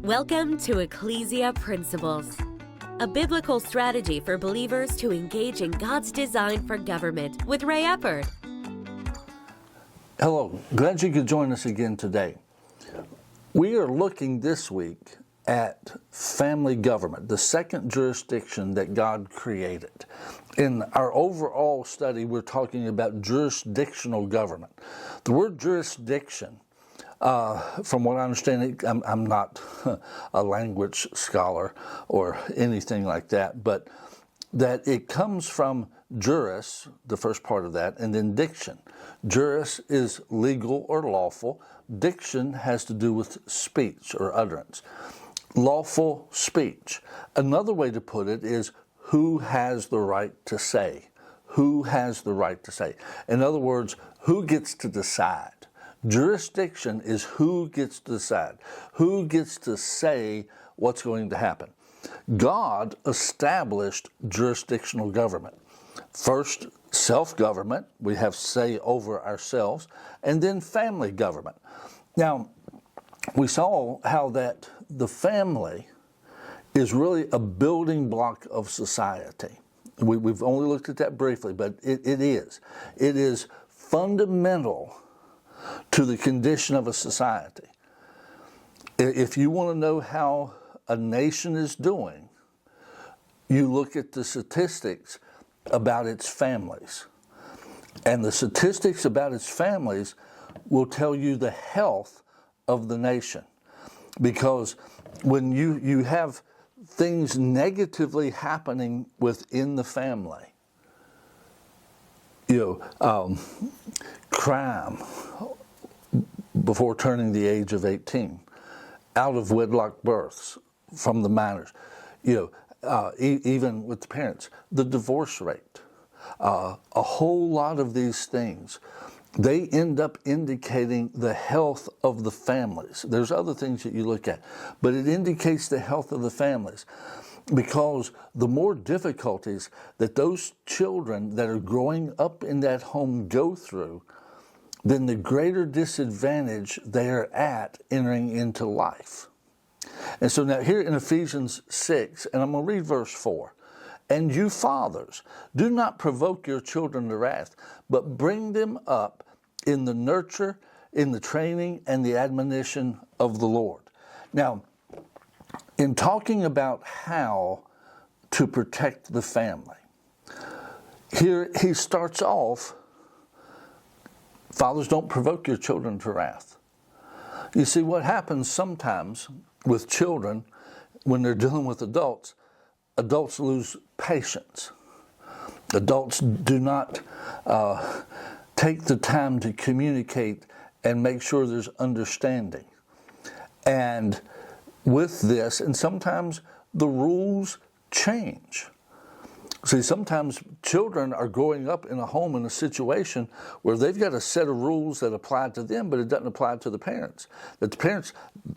Welcome to Ecclesia Principles, a biblical strategy for believers to engage in God's design for government with Ray Eppard. Hello, glad you could join us again today. We are looking this week at family government, the second jurisdiction that God created. In our overall study, we're talking about jurisdictional government. The word jurisdiction, from what I understand, I'm not a language scholar or anything like that, but that it comes from juris, the first part of that, and then diction. Juris is legal or lawful. Diction has to do with speech or utterance. Lawful speech. Another way to put it is who has the right to say. Who has the right to say. In other words, who gets to decide. Jurisdiction is who gets to decide, who gets to say what's going to happen. God established jurisdictional government. First, self-government, we have say over ourselves, and then family government. Now, we saw how that the family is really a building block of society. We've only looked at that briefly, but it is. It is fundamental to the condition of a society. If you want to know how a nation is doing, you look at the statistics about its families. And the statistics about its families will tell you the health of the nation. Because when you have things negatively happening within the family, crime before turning the age of 18, out of wedlock births from the minors, even with the parents, the divorce rate, a whole lot of these things, they end up indicating the health of the families. There's other things that you look at, but it indicates the health of the families. Because the more difficulties that those children that are growing up in that home go through, then the greater disadvantage they are at entering into life. And so now here in Ephesians 6, and I'm going to read verse 4. And you fathers, do not provoke your children to wrath, but bring them up in the nurture, in the training, and the admonition of the Lord. Now, in talking about how to protect the family, here he starts off, fathers, don't provoke your children to wrath. You see, what happens sometimes with children when they're dealing with adults, adults lose patience. Adults do not take the time to communicate and make sure there's understanding. And with this, and sometimes the rules change. See, sometimes children are growing up in a home, in a situation where they've got a set of rules that apply to them, but it doesn't apply to the parents. That the parents'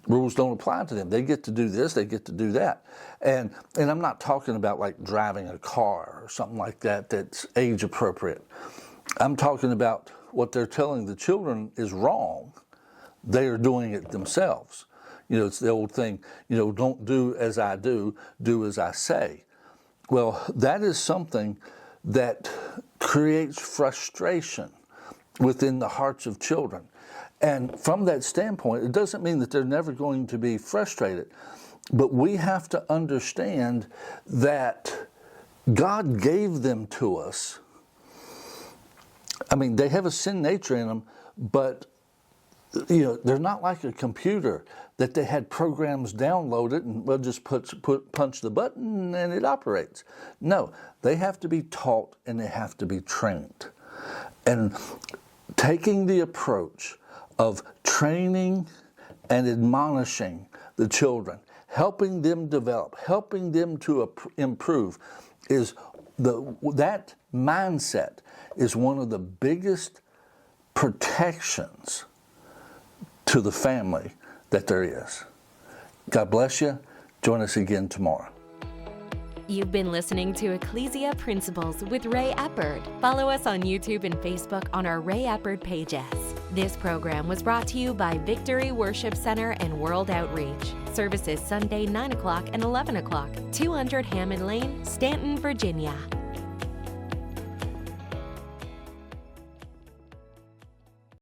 rules don't apply to them. They get to do this, they get to do that. And I'm not talking about like driving a car or something like that that's age appropriate. I'm talking about what they're telling the children is wrong. They are doing it themselves. It's the old thing, don't do as I do as I say. Well, that is something that creates frustration within the hearts of children. And from that standpoint, it doesn't mean that they're never going to be frustrated, but we have to understand that God gave them to us. I mean, they have a sin nature in them, but they're not like a computer that they had programs downloaded and we'll just punch the button and it operates. No, they have to be taught and they have to be trained. And taking the approach of training and admonishing the children, helping them develop, helping them to improve, that mindset is one of the biggest protections to the family that there is. God bless you. Join us again tomorrow. You've been listening to Ecclesia Principles with Ray Eppard. Follow us on YouTube and Facebook on our Ray Eppard pages. This program was brought to you by Victory Worship Center and World Outreach. Services Sunday 9 o'clock and 11 o'clock, 200 Hammond Lane, Stanton, Virginia.